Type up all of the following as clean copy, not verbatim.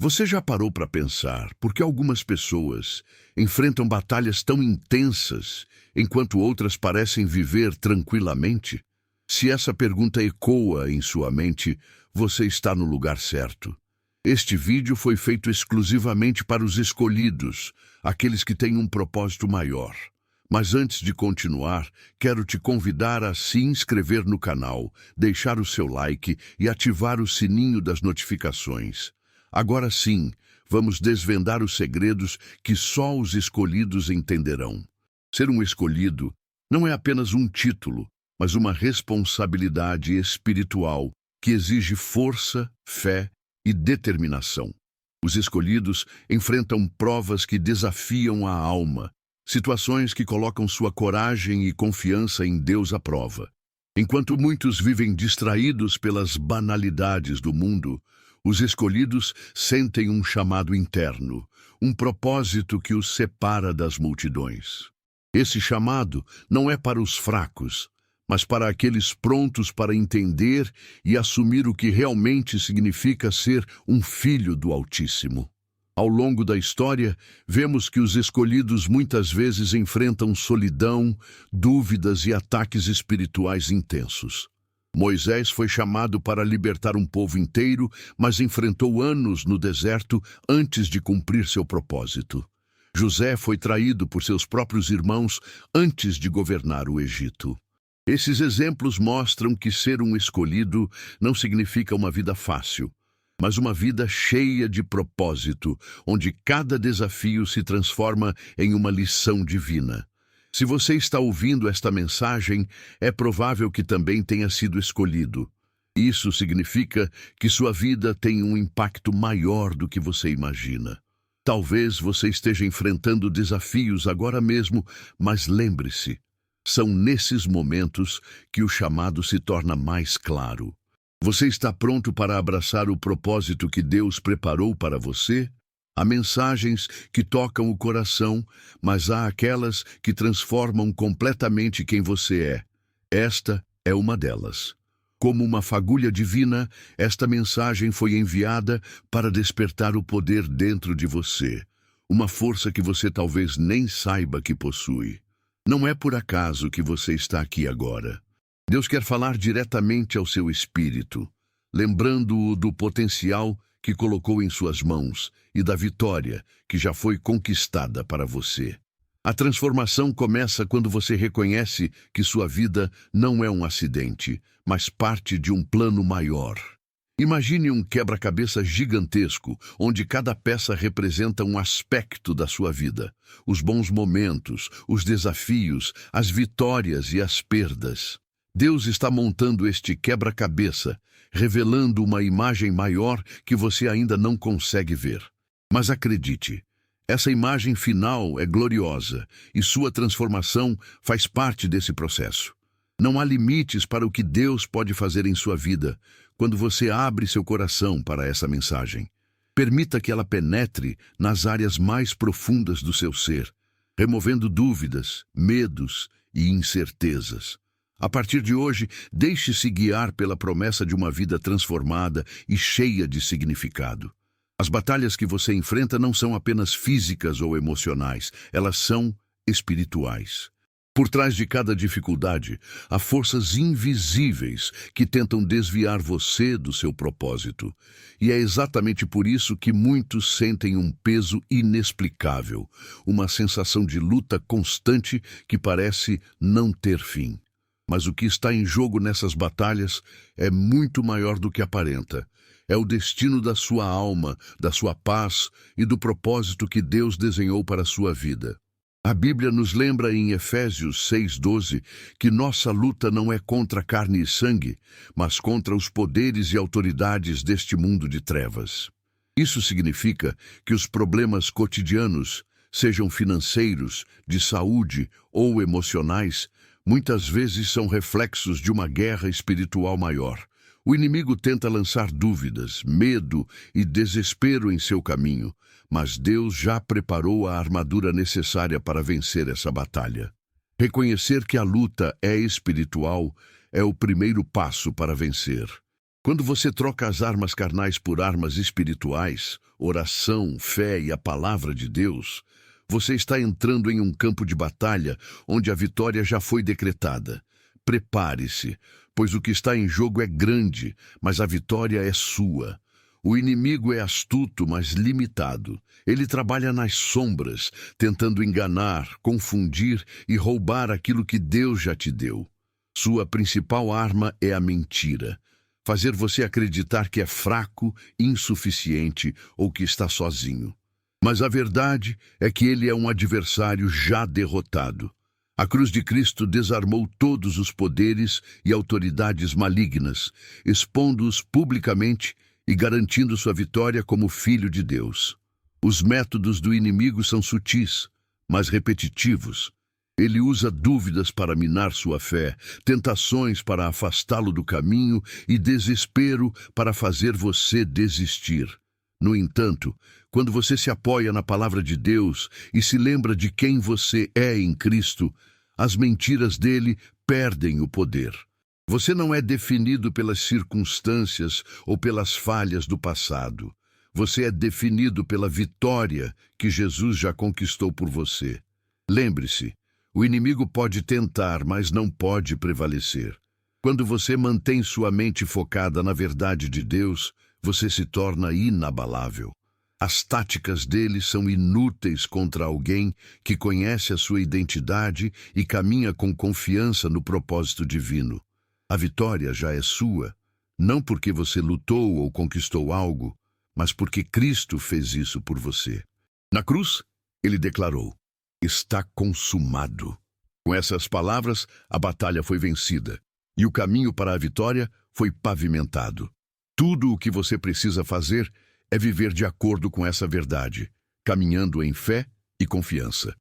Você já parou para pensar por que algumas pessoas enfrentam batalhas tão intensas, enquanto outras parecem viver tranquilamente? Se essa pergunta ecoa em sua mente, você está no lugar certo. Este vídeo foi feito exclusivamente para os escolhidos, aqueles que têm um propósito maior. Mas antes de continuar, quero te convidar a se inscrever no canal, deixar o seu like e ativar o sininho das notificações. Agora sim, vamos desvendar os segredos que só os escolhidos entenderão. Ser um escolhido não é apenas um título, mas uma responsabilidade espiritual que exige força, fé e determinação. Os escolhidos enfrentam provas que desafiam a alma, situações que colocam sua coragem e confiança em Deus à prova. Enquanto muitos vivem distraídos pelas banalidades do mundo, os escolhidos sentem um chamado interno, um propósito que os separa das multidões. Esse chamado não é para os fracos, mas para aqueles prontos para entender e assumir o que realmente significa ser um filho do Altíssimo. Ao longo da história, vemos que os escolhidos muitas vezes enfrentam solidão, dúvidas e ataques espirituais intensos. Moisés foi chamado para libertar um povo inteiro, mas enfrentou anos no deserto antes de cumprir seu propósito. José foi traído por seus próprios irmãos antes de governar o Egito. Esses exemplos mostram que ser um escolhido não significa uma vida fácil, mas uma vida cheia de propósito, onde cada desafio se transforma em uma lição divina. Se você está ouvindo esta mensagem, é provável que também tenha sido escolhido. Isso significa que sua vida tem um impacto maior do que você imagina. Talvez você esteja enfrentando desafios agora mesmo, mas lembre-se, são nesses momentos que o chamado se torna mais claro. Você está pronto para abraçar o propósito que Deus preparou para você? Há mensagens que tocam o coração, mas há aquelas que transformam completamente quem você é. Esta é uma delas. Como uma fagulha divina, esta mensagem foi enviada para despertar o poder dentro de você, uma força que você talvez nem saiba que possui. Não é por acaso que você está aqui agora. Deus quer falar diretamente ao seu espírito, lembrando-o do potencial que colocou em suas mãos e da vitória que já foi conquistada para você. A transformação começa quando você reconhece que sua vida não é um acidente, mas parte de um plano maior. Imagine um quebra-cabeça gigantesco, onde cada peça representa um aspecto da sua vida. Os bons momentos, os desafios, as vitórias e as perdas. Deus está montando este quebra-cabeça, revelando uma imagem maior que você ainda não consegue ver. Mas acredite, essa imagem final é gloriosa e sua transformação faz parte desse processo. Não há limites para o que Deus pode fazer em sua vida quando você abre seu coração para essa mensagem. Permita que ela penetre nas áreas mais profundas do seu ser, removendo dúvidas, medos e incertezas. A partir de hoje, deixe-se guiar pela promessa de uma vida transformada e cheia de significado. As batalhas que você enfrenta não são apenas físicas ou emocionais, elas são espirituais. Por trás de cada dificuldade, há forças invisíveis que tentam desviar você do seu propósito. E é exatamente por isso que muitos sentem um peso inexplicável, uma sensação de luta constante que parece não ter fim. Mas o que está em jogo nessas batalhas é muito maior do que aparenta. É o destino da sua alma, da sua paz e do propósito que Deus desenhou para a sua vida. A Bíblia nos lembra em Efésios 6:12 que nossa luta não é contra carne e sangue, mas contra os poderes e autoridades deste mundo de trevas. Isso significa que os problemas cotidianos, sejam financeiros, de saúde ou emocionais, muitas vezes são reflexos de uma guerra espiritual maior. O inimigo tenta lançar dúvidas, medo e desespero em seu caminho, mas Deus já preparou a armadura necessária para vencer essa batalha. Reconhecer que a luta é espiritual é o primeiro passo para vencer. Quando você troca as armas carnais por armas espirituais, oração, fé e a palavra de Deus, você está entrando em um campo de batalha onde a vitória já foi decretada. Prepare-se, pois o que está em jogo é grande, mas a vitória é sua. O inimigo é astuto, mas limitado. Ele trabalha nas sombras, tentando enganar, confundir e roubar aquilo que Deus já te deu. Sua principal arma é a mentira. Fazer você acreditar que é fraco, insuficiente ou que está sozinho. Mas a verdade é que ele é um adversário já derrotado. A cruz de Cristo desarmou todos os poderes e autoridades malignas, expondo-os publicamente e garantindo sua vitória como Filho de Deus. Os métodos do inimigo são sutis, mas repetitivos. Ele usa dúvidas para minar sua fé, tentações para afastá-lo do caminho e desespero para fazer você desistir. No entanto, quando você se apoia na palavra de Deus e se lembra de quem você é em Cristo, as mentiras dele perdem o poder. Você não é definido pelas circunstâncias ou pelas falhas do passado. Você é definido pela vitória que Jesus já conquistou por você. Lembre-se, o inimigo pode tentar, mas não pode prevalecer. Quando você mantém sua mente focada na verdade de Deus, você se torna inabalável. As táticas dele são inúteis contra alguém que conhece a sua identidade e caminha com confiança no propósito divino. A vitória já é sua, não porque você lutou ou conquistou algo, mas porque Cristo fez isso por você. Na cruz, ele declarou: "Está consumado." Com essas palavras, a batalha foi vencida e o caminho para a vitória foi pavimentado. Tudo o que você precisa fazer é viver de acordo com essa verdade, caminhando em fé e confiança.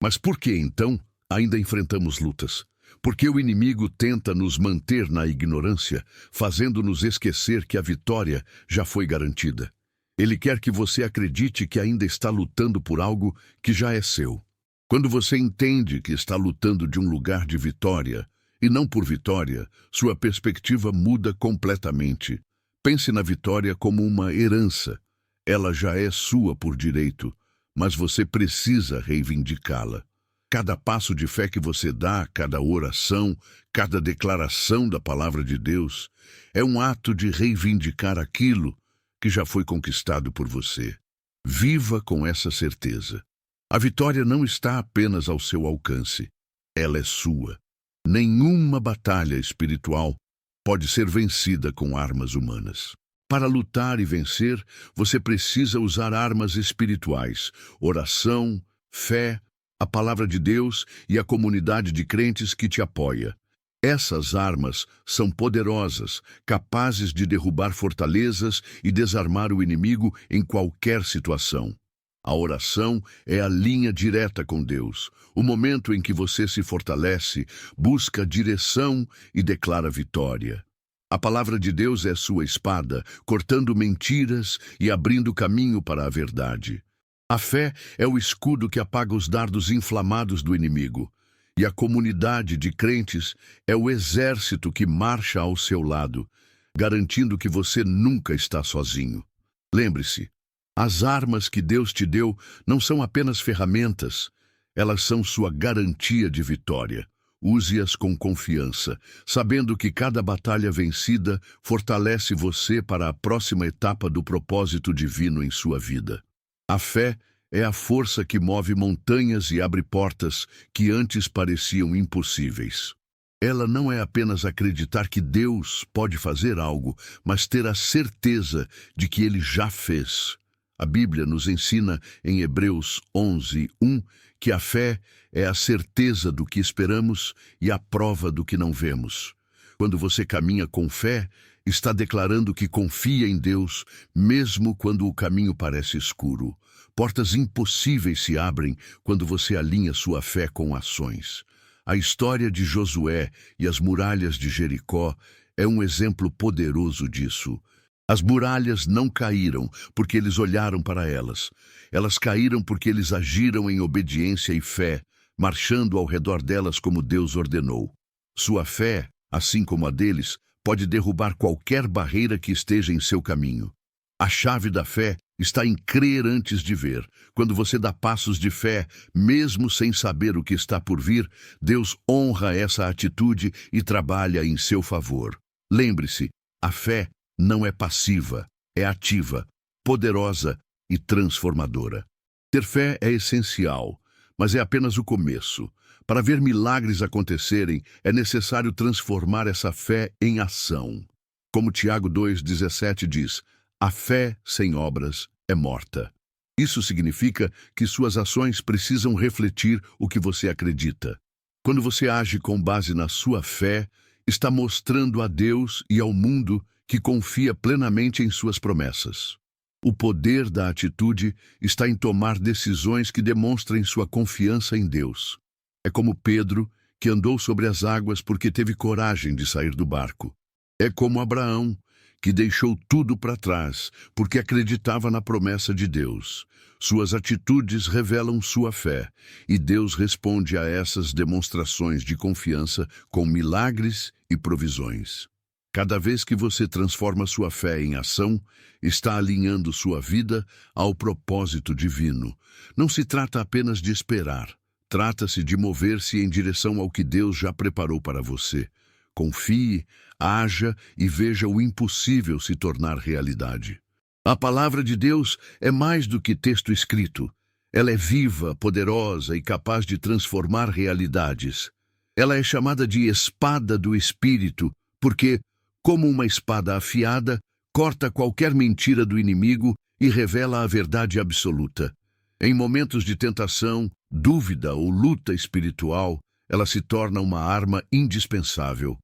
Mas por que, então, ainda enfrentamos lutas? Porque o inimigo tenta nos manter na ignorância, fazendo-nos esquecer que a vitória já foi garantida. Ele quer que você acredite que ainda está lutando por algo que já é seu. Quando você entende que está lutando de um lugar de vitória, e não por vitória, sua perspectiva muda completamente. Pense na vitória como uma herança. Ela já é sua por direito, mas você precisa reivindicá-la. Cada passo de fé que você dá, cada oração, cada declaração da palavra de Deus, é um ato de reivindicar aquilo que já foi conquistado por você. Viva com essa certeza. A vitória não está apenas ao seu alcance. Ela é sua. Nenhuma batalha espiritual pode ser vencida com armas humanas. Para lutar e vencer, você precisa usar armas espirituais: oração, fé, a palavra de Deus e a comunidade de crentes que te apoia. Essas armas são poderosas, capazes de derrubar fortalezas e desarmar o inimigo em qualquer situação. A oração é a linha direta com Deus, o momento em que você se fortalece, busca direção e declara vitória. A palavra de Deus é sua espada, cortando mentiras e abrindo caminho para a verdade. A fé é o escudo que apaga os dardos inflamados do inimigo. E a comunidade de crentes é o exército que marcha ao seu lado, garantindo que você nunca está sozinho. Lembre-se, as armas que Deus te deu não são apenas ferramentas, elas são sua garantia de vitória. Use-as com confiança, sabendo que cada batalha vencida fortalece você para a próxima etapa do propósito divino em sua vida. A fé é a força que move montanhas e abre portas que antes pareciam impossíveis. Ela não é apenas acreditar que Deus pode fazer algo, mas ter a certeza de que Ele já fez. A Bíblia nos ensina em Hebreus 11:1 que a fé é a certeza do que esperamos e a prova do que não vemos. Quando você caminha com fé, está declarando que confia em Deus, mesmo quando o caminho parece escuro. Portas impossíveis se abrem quando você alinha sua fé com ações. A história de Josué e as muralhas de Jericó é um exemplo poderoso disso. As muralhas não caíram porque eles olharam para elas. Elas caíram porque eles agiram em obediência e fé, marchando ao redor delas como Deus ordenou. Sua fé, assim como a deles, pode derrubar qualquer barreira que esteja em seu caminho. A chave da fé está em crer antes de ver. Quando você dá passos de fé, mesmo sem saber o que está por vir, Deus honra essa atitude e trabalha em seu favor. Lembre-se, a fé não é passiva, é ativa, poderosa e transformadora. Ter fé é essencial, mas é apenas o começo. Para ver milagres acontecerem, é necessário transformar essa fé em ação. Como Tiago 2,17 diz, a fé sem obras é morta. Isso significa que suas ações precisam refletir o que você acredita. Quando você age com base na sua fé, está mostrando a Deus e ao mundo que confia plenamente em suas promessas. O poder da atitude está em tomar decisões que demonstrem sua confiança em Deus. É como Pedro, que andou sobre as águas porque teve coragem de sair do barco. É como Abraão, que deixou tudo para trás porque acreditava na promessa de Deus. Suas atitudes revelam sua fé, e Deus responde a essas demonstrações de confiança com milagres e provisões. Cada vez que você transforma sua fé em ação, está alinhando sua vida ao propósito divino. Não se trata apenas de esperar. Trata-se de mover-se em direção ao que Deus já preparou para você. Confie, haja e veja o impossível se tornar realidade. A palavra de Deus é mais do que texto escrito. Ela é viva, poderosa e capaz de transformar realidades. Ela é chamada de espada do Espírito, porque, como uma espada afiada, corta qualquer mentira do inimigo e revela a verdade absoluta. Em momentos de tentação, dúvida ou luta espiritual, ela se torna uma arma indispensável.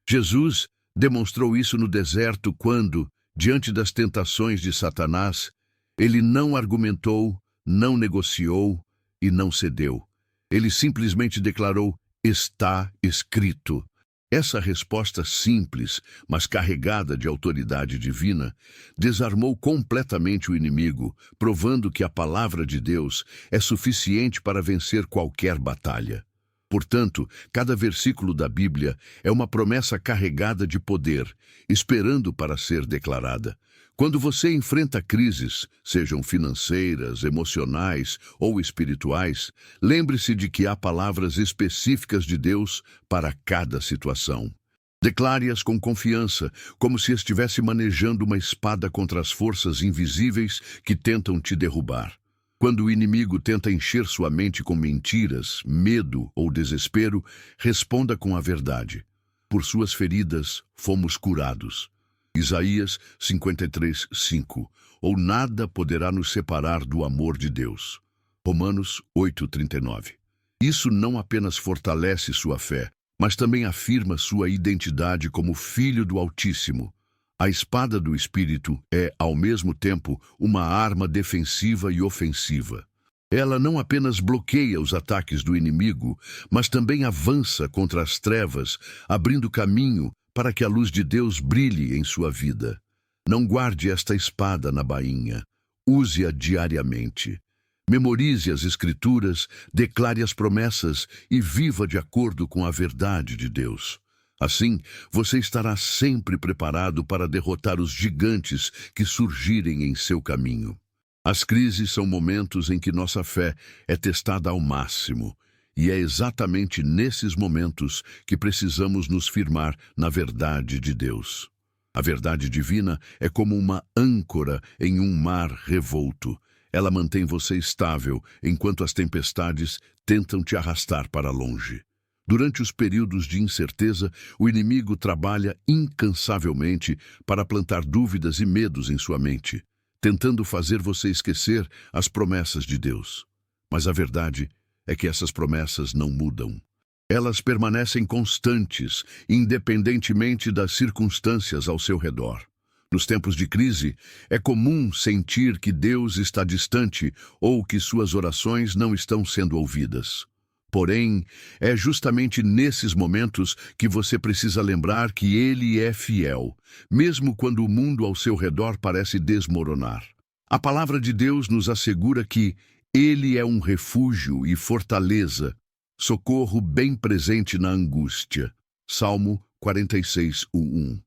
Jesus demonstrou isso no deserto quando, diante das tentações de Satanás, ele não argumentou, não negociou e não cedeu. Ele simplesmente declarou, está escrito. Essa resposta simples, mas carregada de autoridade divina, desarmou completamente o inimigo, provando que a palavra de Deus é suficiente para vencer qualquer batalha. Portanto, cada versículo da Bíblia é uma promessa carregada de poder, esperando para ser declarada. Quando você enfrenta crises, sejam financeiras, emocionais ou espirituais, lembre-se de que há palavras específicas de Deus para cada situação. Declare-as com confiança, como se estivesse manejando uma espada contra as forças invisíveis que tentam te derrubar. Quando o inimigo tenta encher sua mente com mentiras, medo ou desespero, responda com a verdade. Por suas feridas fomos curados. Isaías 53:5. Ou nada poderá nos separar do amor de Deus. Romanos 8:39. Isso não apenas fortalece sua fé, mas também afirma sua identidade como filho do Altíssimo. A espada do Espírito é, ao mesmo tempo, uma arma defensiva e ofensiva. Ela não apenas bloqueia os ataques do inimigo, mas também avança contra as trevas, abrindo caminho para que a luz de Deus brilhe em sua vida. Não guarde esta espada na bainha. Use-a diariamente. Memorize as Escrituras, declare as promessas e viva de acordo com a verdade de Deus. Assim, você estará sempre preparado para derrotar os gigantes que surgirem em seu caminho. As crises são momentos em que nossa fé é testada ao máximo, e é exatamente nesses momentos que precisamos nos firmar na verdade de Deus. A verdade divina é como uma âncora em um mar revolto. Ela mantém você estável enquanto as tempestades tentam te arrastar para longe. Durante os períodos de incerteza, o inimigo trabalha incansavelmente para plantar dúvidas e medos em sua mente, tentando fazer você esquecer as promessas de Deus. Mas a verdade é que essas promessas não mudam. Elas permanecem constantes, independentemente das circunstâncias ao seu redor. Nos tempos de crise, é comum sentir que Deus está distante ou que suas orações não estão sendo ouvidas. Porém, é justamente nesses momentos que você precisa lembrar que Ele é fiel, mesmo quando o mundo ao seu redor parece desmoronar. A palavra de Deus nos assegura que Ele é um refúgio e fortaleza, socorro bem presente na angústia. Salmo 46:1.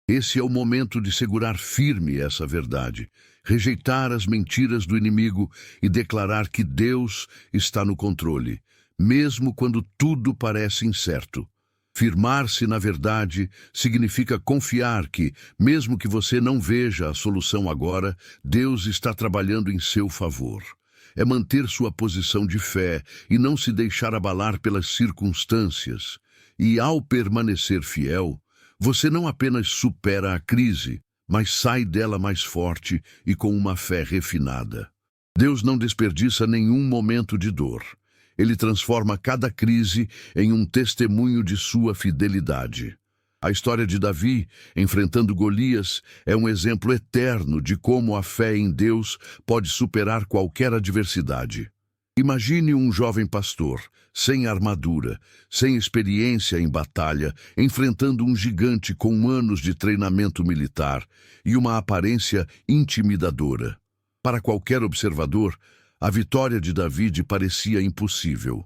Esse é o momento de segurar firme essa verdade, rejeitar as mentiras do inimigo e declarar que Deus está no controle, mesmo quando tudo parece incerto. Firmar-se na verdade significa confiar que, mesmo que você não veja a solução agora, Deus está trabalhando em seu favor. É manter sua posição de fé e não se deixar abalar pelas circunstâncias. E ao permanecer fiel, você não apenas supera a crise, mas sai dela mais forte e com uma fé refinada. Deus não desperdiça nenhum momento de dor. Ele transforma cada crise em um testemunho de sua fidelidade. A história de Davi, enfrentando Golias, é um exemplo eterno de como a fé em Deus pode superar qualquer adversidade. Imagine um jovem pastor, sem armadura, sem experiência em batalha, enfrentando um gigante com anos de treinamento militar e uma aparência intimidadora. Para qualquer observador, a vitória de Davi parecia impossível.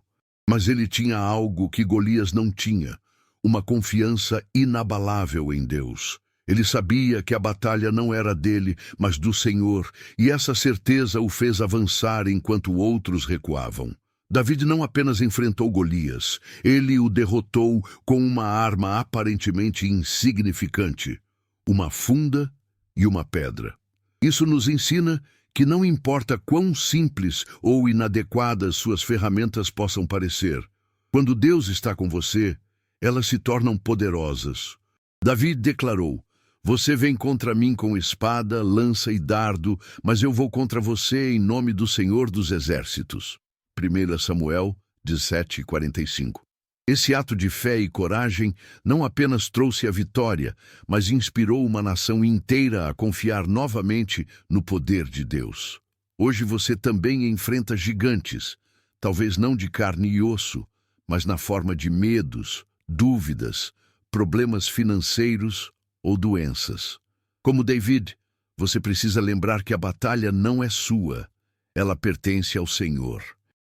Mas ele tinha algo que Golias não tinha, uma confiança inabalável em Deus. Ele sabia que a batalha não era dele, mas do Senhor, e essa certeza o fez avançar enquanto outros recuavam. Davi não apenas enfrentou Golias, ele o derrotou com uma arma aparentemente insignificante, uma funda e uma pedra. Isso nos ensina que não importa quão simples ou inadequadas suas ferramentas possam parecer, quando Deus está com você, elas se tornam poderosas. Davi declarou: "Você vem contra mim com espada, lança e dardo, mas eu vou contra você em nome do Senhor dos Exércitos." 1 Samuel 17:45. Esse ato de fé e coragem não apenas trouxe a vitória, mas inspirou uma nação inteira a confiar novamente no poder de Deus. Hoje você também enfrenta gigantes, talvez não de carne e osso, mas na forma de medos, dúvidas, problemas financeiros ou doenças. Como David, você precisa lembrar que a batalha não é sua, ela pertence ao Senhor.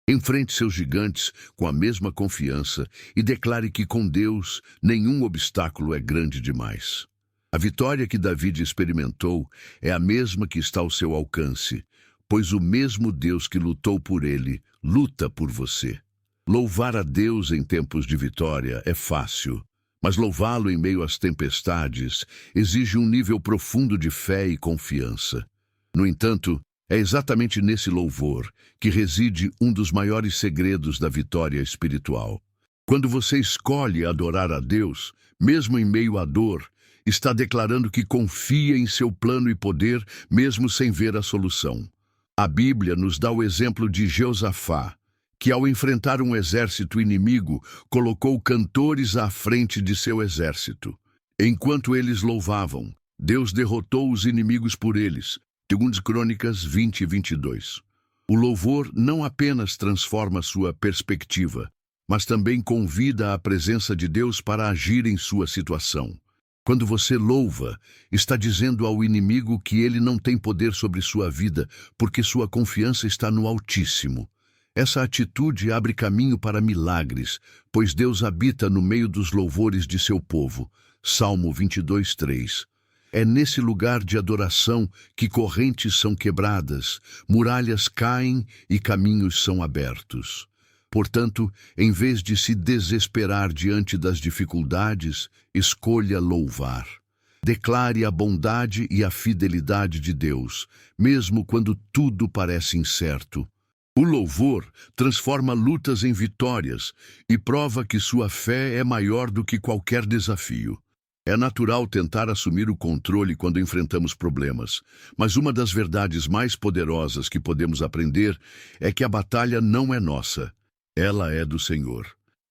Enfrente seus gigantes com a mesma confiança e declare que com Deus nenhum obstáculo é grande demais. A vitória que Davi experimentou é a mesma que está ao seu alcance, pois o mesmo Deus que lutou por ele, luta por você. Louvar a Deus em tempos de vitória é fácil, mas louvá-lo em meio às tempestades exige um nível profundo de fé e confiança. No entanto, é exatamente nesse louvor que reside um dos maiores segredos da vitória espiritual. Quando você escolhe adorar a Deus, mesmo em meio à dor, está declarando que confia em seu plano e poder, mesmo sem ver a solução. A Bíblia nos dá o exemplo de Jeosafá, que ao enfrentar um exército inimigo, colocou cantores à frente de seu exército. Enquanto eles louvavam, Deus derrotou os inimigos por eles. 2 Crônicas 20:22. O louvor não apenas transforma sua perspectiva, mas também convida a presença de Deus para agir em sua situação. Quando você louva, está dizendo ao inimigo que ele não tem poder sobre sua vida, porque sua confiança está no Altíssimo. Essa atitude abre caminho para milagres, pois Deus habita no meio dos louvores de seu povo. Salmo 22:3. É nesse lugar de adoração que correntes são quebradas, muralhas caem e caminhos são abertos. Portanto, em vez de se desesperar diante das dificuldades, escolha louvar. Declare a bondade e a fidelidade de Deus, mesmo quando tudo parece incerto. O louvor transforma lutas em vitórias e prova que sua fé é maior do que qualquer desafio. É natural tentar assumir o controle quando enfrentamos problemas, mas uma das verdades mais poderosas que podemos aprender é que a batalha não é nossa, ela é do Senhor.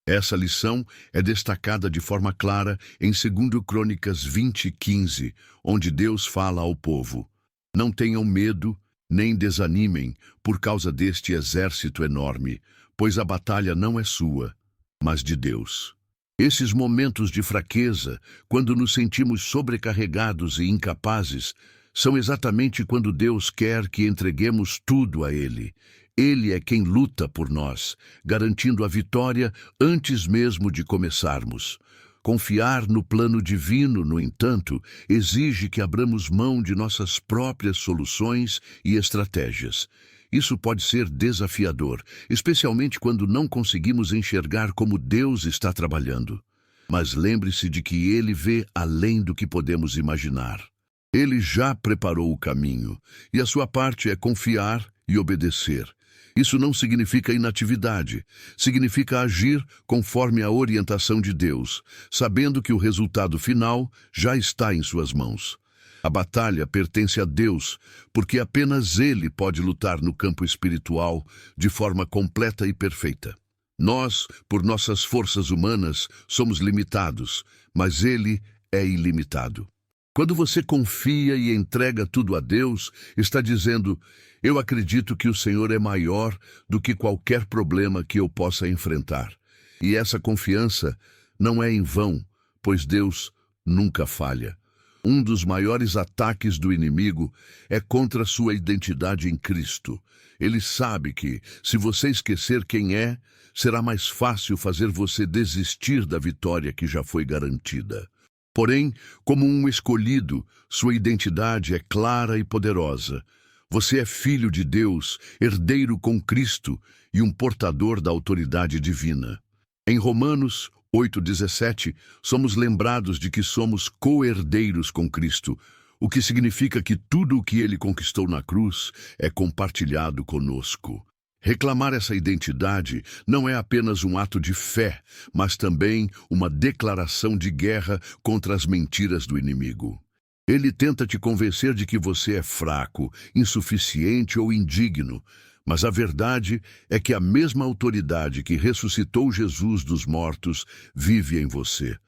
Essa lição é destacada de forma clara em 2 Crônicas 20:15, onde Deus fala ao povo: "Não tenham medo, nem desanimem por causa deste exército enorme, pois a batalha não é sua, mas de Deus." Esses momentos de fraqueza, quando nos sentimos sobrecarregados e incapazes, são exatamente quando Deus quer que entreguemos tudo a Ele. Ele é quem luta por nós, garantindo a vitória antes mesmo de começarmos. Confiar no plano divino, no entanto, exige que abramos mão de nossas próprias soluções e estratégias. Isso pode ser desafiador, especialmente quando não conseguimos enxergar como Deus está trabalhando. Mas lembre-se de que Ele vê além do que podemos imaginar. Ele já preparou o caminho, e a sua parte é confiar e obedecer. Isso não significa inatividade, significa agir conforme a orientação de Deus, sabendo que o resultado final já está em suas mãos. A batalha pertence a Deus, porque apenas Ele pode lutar no campo espiritual de forma completa e perfeita. Nós, por nossas forças humanas, somos limitados, mas Ele é ilimitado. Quando você confia e entrega tudo a Deus, está dizendo: eu acredito que o Senhor é maior do que qualquer problema que eu possa enfrentar. E essa confiança não é em vão, pois Deus nunca falha. Um dos maiores ataques do inimigo é contra sua identidade em Cristo. Ele sabe que, se você esquecer quem é, será mais fácil fazer você desistir da vitória que já foi garantida. Porém, como um escolhido, sua identidade é clara e poderosa. Você é filho de Deus, herdeiro com Cristo e um portador da autoridade divina. Em Romanos 8,17, somos lembrados de que somos co-herdeiros com Cristo, o que significa que tudo o que Ele conquistou na cruz é compartilhado conosco. Reclamar essa identidade não é apenas um ato de fé, mas também uma declaração de guerra contra as mentiras do inimigo. Ele tenta te convencer de que você é fraco, insuficiente ou indigno, mas a verdade é que a mesma autoridade que ressuscitou Jesus dos mortos vive em você.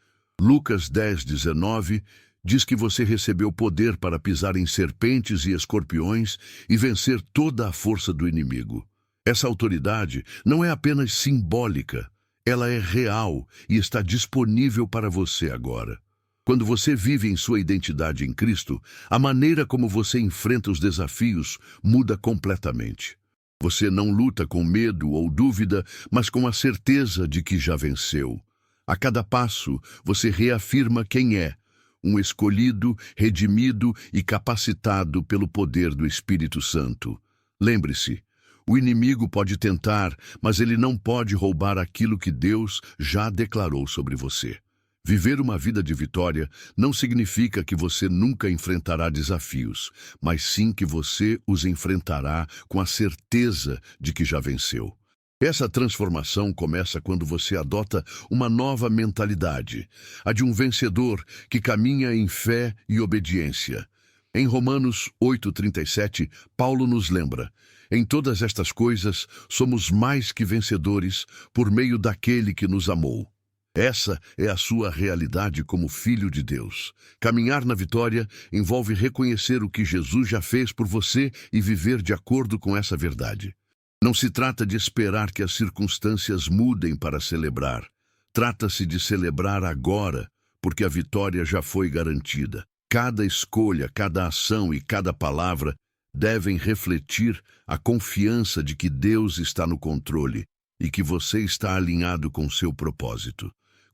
Lucas 10:19 diz que você recebeu poder para pisar em serpentes e escorpiões e vencer toda a força do inimigo. Essa autoridade não é apenas simbólica, ela é real e está disponível para você agora. Quando você vive em sua identidade em Cristo, a maneira como você enfrenta os desafios muda completamente. Você não luta com medo ou dúvida, mas com a certeza de que já venceu. A cada passo, você reafirma quem é, um escolhido, redimido e capacitado pelo poder do Espírito Santo. Lembre-se, o inimigo pode tentar, mas ele não pode roubar aquilo que Deus já declarou sobre você. Viver uma vida de vitória não significa que você nunca enfrentará desafios, mas sim que você os enfrentará com a certeza de que já venceu. Essa transformação começa quando você adota uma nova mentalidade, a de um vencedor que caminha em fé e obediência. Em Romanos 8,37, Paulo nos lembra: em todas estas coisas somos mais que vencedores por meio daquele que nos amou. Essa é a sua realidade como filho de Deus. Caminhar na vitória envolve reconhecer o que Jesus já fez por você e viver de acordo com essa verdade. Não se trata de esperar que as circunstâncias mudem para celebrar. Trata-se de celebrar agora, porque a vitória já foi garantida. Cada escolha, cada ação e cada palavra devem refletir a confiança de que Deus está no controle e que você está alinhado com seu propósito.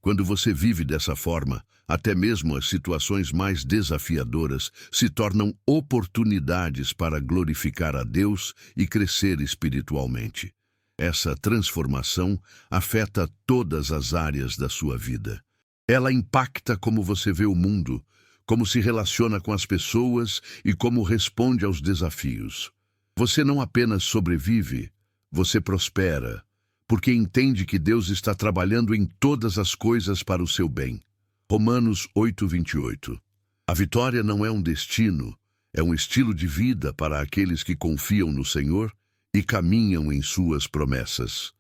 Quando você vive dessa forma, até mesmo as situações mais desafiadoras se tornam oportunidades para glorificar a Deus e crescer espiritualmente. Essa transformação afeta todas as áreas da sua vida. Ela impacta como você vê o mundo, como se relaciona com as pessoas e como responde aos desafios. Você não apenas sobrevive, você prospera, porque entende que Deus está trabalhando em todas as coisas para o seu bem. Romanos 8:28. A vitória não é um destino, é um estilo de vida para aqueles que confiam no Senhor e caminham em suas promessas.